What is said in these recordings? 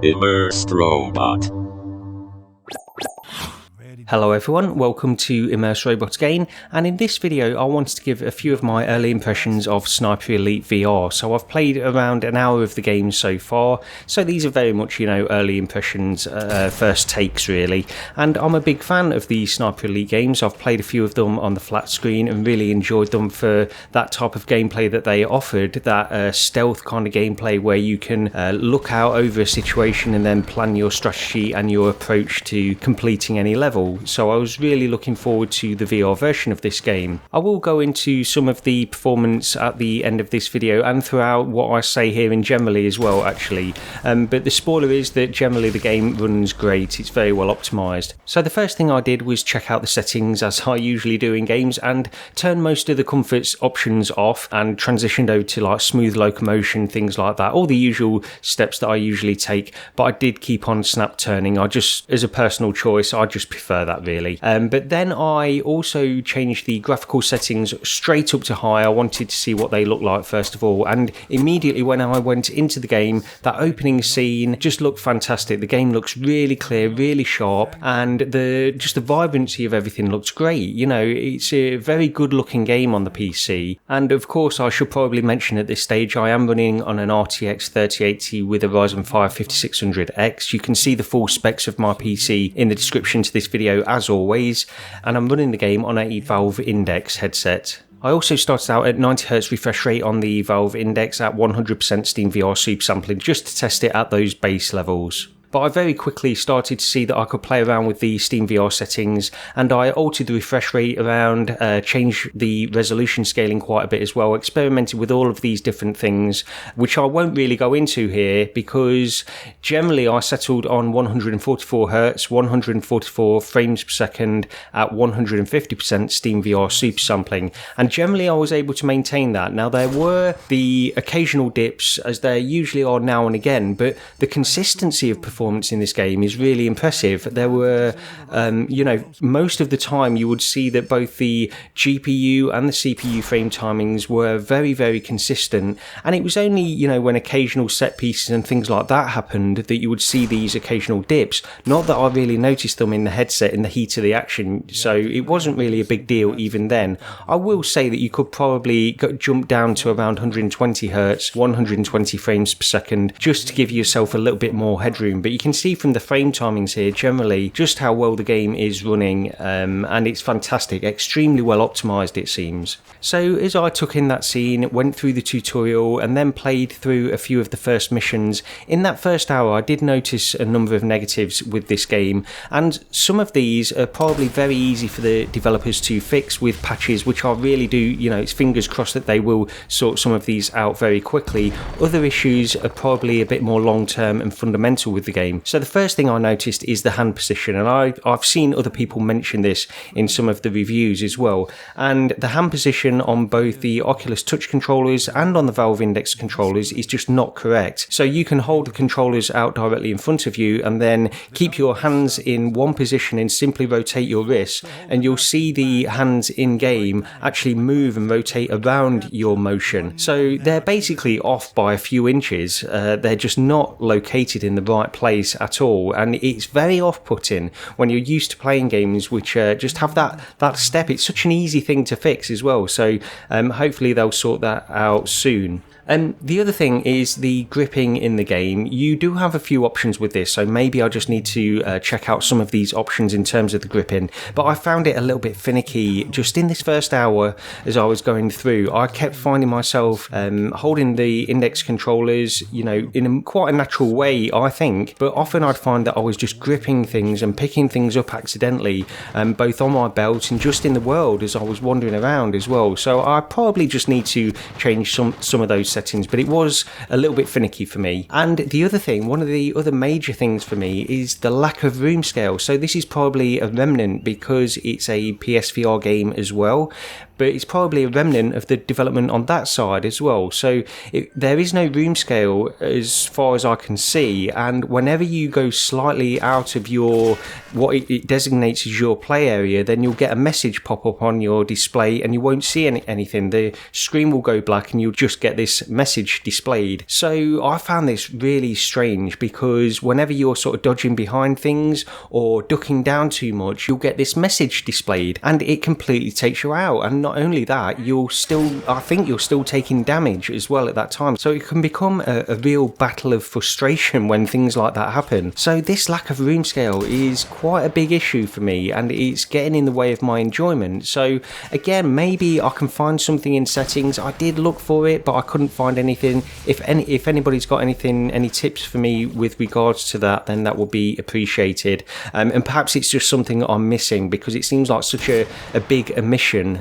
Immersed Robot. Hello everyone, welcome to Immersed Robot again, and in this video I wanted to give a few of my early impressions of Sniper Elite VR. So I've played around an hour of the game so far, so these are very much, early impressions, first takes really, and I'm a big fan of the Sniper Elite games. I've played a few of them on the flat screen and really enjoyed them for that type of gameplay that they offered, that stealth kind of gameplay where you can look out over a situation and then plan your strategy and your approach to completing any level. So I was really looking forward to the VR version of this game. I will go into some of the performance at the end of this video and throughout what I say here in generally as well actually, but the spoiler is that generally the game runs great, it's very well optimised. So the first thing I did was check out the settings as I usually do in games and turn most of the comforts options off and transitioned over to like smooth locomotion, things like that, all the usual steps that I usually take, but I did keep on snap turning. I just, as a personal choice, I just prefer that really. But then I also changed the graphical settings straight up to high. I wanted to see what they look like first of all, and immediately when I went into the game, that opening scene just looked fantastic. The game looks really clear, really sharp, and the vibrancy of everything looks great. It's a very good looking game on the PC, and of course I should probably mention at this stage I am running on an RTX 3080 with a Ryzen 5 5600X. You can see the full specs of my PC in the description to this video as always, and I'm running the game on a Valve Index headset. I also started out at 90Hz refresh rate on the Valve Index at 100% SteamVR super sampling just to test it at those base levels. But I very quickly started to see that I could play around with the SteamVR settings, and I altered the refresh rate around, changed the resolution scaling quite a bit as well, experimented with all of these different things, which I won't really go into here because generally I settled on 144Hz, 144 frames per second at 150% SteamVR super sampling, and generally I was able to maintain that. Now there were the occasional dips, as there usually are now and again, but the consistency of performance in this game is really impressive. There were, most of the time you would see that both the GPU and the CPU frame timings were very, very consistent, and it was only, when occasional set pieces and things like that happened that you would see these occasional dips. Not that I really noticed them in the headset in the heat of the action, so it wasn't really a big deal even then. I will say that you could probably jump down to around 120Hz, 120 frames per second, just to give yourself a little bit more headroom. But you can see from the frame timings here generally just how well the game is running, and it's fantastic, extremely well optimized it seems. So as I took in that scene, went through the tutorial and then played through a few of the first missions, in that first hour I did notice a number of negatives with this game, and some of these are probably very easy for the developers to fix with patches, which I really do, it's fingers crossed that they will sort some of these out very quickly. Other issues are probably a bit more long term and fundamental with the game. So the first thing I noticed is the hand position, and I've seen other people mention this in some of the reviews as well, and the hand position on both the Oculus Touch controllers and on the Valve Index controllers is just not correct. So you can hold the controllers out directly in front of you and then keep your hands in one position and simply rotate your wrists, and you'll see the hands in game actually move and rotate around your motion. So they're basically off by a few inches, they're just not located in the right place at all, and it's very off-putting when you're used to playing games which just have that step. It's such an easy thing to fix as well, so hopefully they'll sort that out soon. And the other thing is the gripping in the game. You do have a few options with this, so maybe I just need to check out some of these options in terms of the gripping, but I found it a little bit finicky just in this first hour as I was going through. I kept finding myself holding the index controllers, in quite a natural way, I think, but often I'd find that I was just gripping things and picking things up accidentally, both on my belt and just in the world as I was wandering around as well. So I probably just need to change some of those settings, but it was a little bit finicky for me. And the other thing, one of the other major things for me is the lack of room scale. So this is probably a remnant because it's a PSVR game as well, but it's probably a remnant of the development on that side as well. So there is no room scale as far as I can see, and whenever you go slightly out of your what it designates as your play area, then you'll get a message pop up on your display and you won't see anything. The screen will go black and you'll just get this message displayed. So I found this really strange, because whenever you're sort of dodging behind things or ducking down too much, you'll get this message displayed and it completely takes you out. And not only that, I think you're still taking damage as well at that time. So it can become a real battle of frustration when things like that happen. So this lack of room scale is quite a big issue for me, and it's getting in the way of my enjoyment. So again, maybe I can find something in settings. I did look for it, but I couldn't find anything. If anybody's got any tips for me with regards to that, then that would be appreciated. And perhaps it's just something I'm missing, because it seems like such a big omission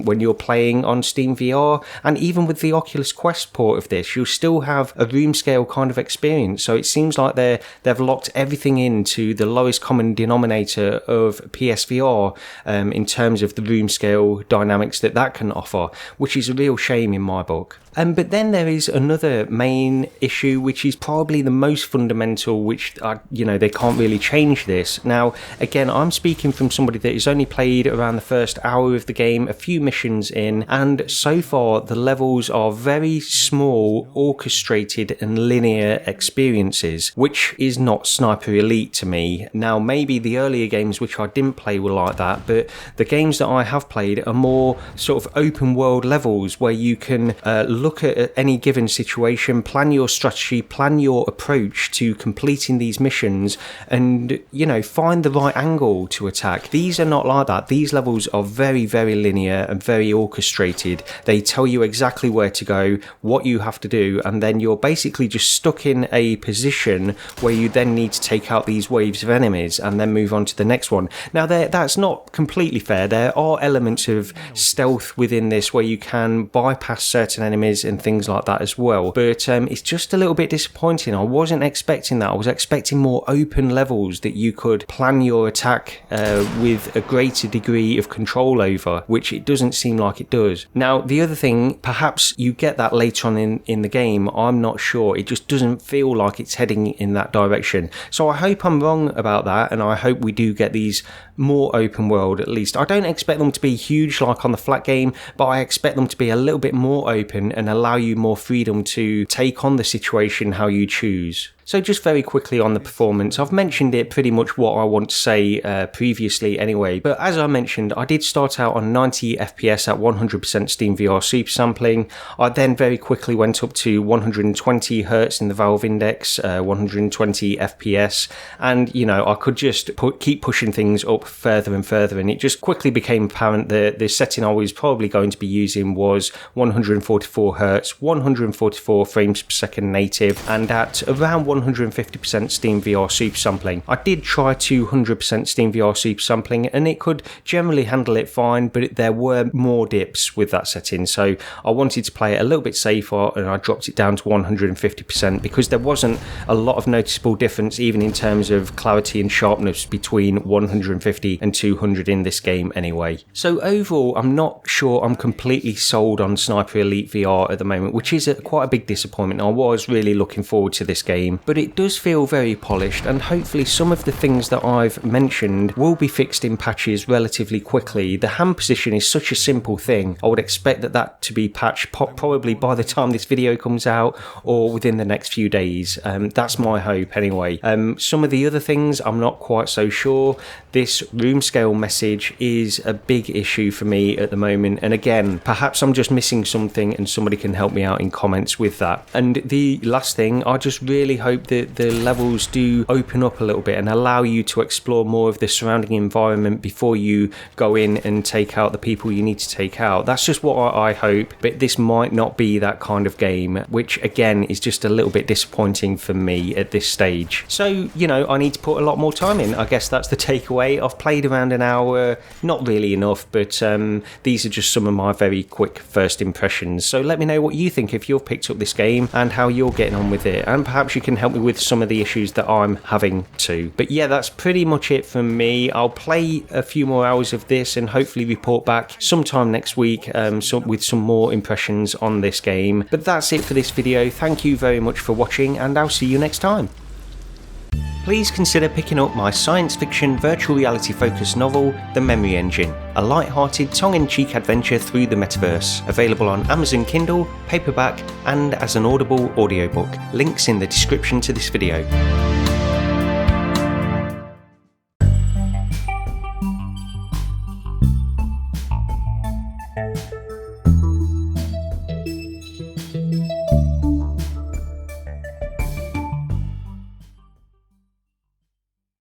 when you're playing on Steam VR. And even with the Oculus Quest port of this, you'll still have a room scale kind of experience. So it seems like they've locked everything into the lowest common denominator of PSVR in terms of the room scale dynamics that can offer, which is a real shame in my book. But then there is another main issue, which is probably the most fundamental, which they can't really change this. Now, again, I'm speaking from somebody that has only played around the first hour of the game, a few missions in, and so far the levels are very small, orchestrated and linear experiences, which is not Sniper Elite to me. Now, maybe the earlier games which I didn't play were like that, but the games that I have played are more sort of open world levels where you can look at any given situation, plan your strategy, plan your approach to completing these missions, and find the right angle to attack. These are not like that. These levels are very, very linear and very orchestrated. They tell you exactly where to go, what you have to do, and then you're basically just stuck in a position where you then need to take out these waves of enemies and then move on to the next one. Now, that's not completely fair. There are elements of stealth within this where you can bypass certain enemies and things like that as well, but it's just a little bit disappointing. I wasn't expecting that. I was expecting more open levels that you could plan your attack with a greater degree of control over, which it doesn't seem like it does. Now, the other thing, perhaps you get that later on in the game, I'm not sure. It just doesn't feel like it's heading in that direction. So I hope I'm wrong about that, and I hope we do get these more open world at least. I don't expect them to be huge like on the flat game, but I expect them to be a little bit more open and allow you more freedom to take on the situation how you choose. So just very quickly on the performance, I've mentioned it pretty much what I want to say previously anyway, but as I mentioned, I did start out on 90 FPS at 100% Steam VR super sampling. I then very quickly went up to 120 Hz in the Valve Index, 120 FPS, and I could just keep pushing things up further and further, and it just quickly became apparent that the setting I was probably going to be using was 144 Hz, 144 frames per second native, and at around 150% Steam VR super sampling. I did try 200% Steam VR super sampling and it could generally handle it fine, but there were more dips with that setting, so I wanted to play it a little bit safer and I dropped it down to 150% because there wasn't a lot of noticeable difference even in terms of clarity and sharpness between 150 and 200 in this game anyway. So overall, I'm not sure I'm completely sold on Sniper Elite VR at the moment, which is quite a big disappointment. I was really looking forward to this game, but it does feel very polished, and hopefully some of the things that I've mentioned will be fixed in patches relatively quickly. The hand position is such a simple thing. I would expect that to be patched probably by the time this video comes out or within the next few days. That's my hope anyway. Some of the other things I'm not quite so sure. This room scale message is a big issue for me at the moment, and again, perhaps I'm just missing something and somebody can help me out in comments with that. And the last thing, I just really hope that the levels do open up a little bit and allow you to explore more of the surrounding environment before you go in and take out the people you need to take out. That's just what I hope, but this might not be that kind of game, which again is just a little bit disappointing for me at this stage. So, I need to put a lot more time in. I guess that's the takeaway. I've played around an hour, not really enough, but these are just some of my very quick first impressions. So let me know what you think if you've picked up this game and how you're getting on with it, and perhaps you can help me with some of the issues that I'm having too. But yeah, that's pretty much it from me. I'll play a few more hours of this and hopefully report back back sometime next week with some more impressions on this game. But that's it for this video. Thank you very much for watching, and I'll see you next time. Please consider picking up my science fiction virtual reality focused novel, The Memory Engine, a light-hearted tongue-in-cheek adventure through the metaverse, available on Amazon Kindle, paperback and as an Audible audiobook. Links in the description to this video.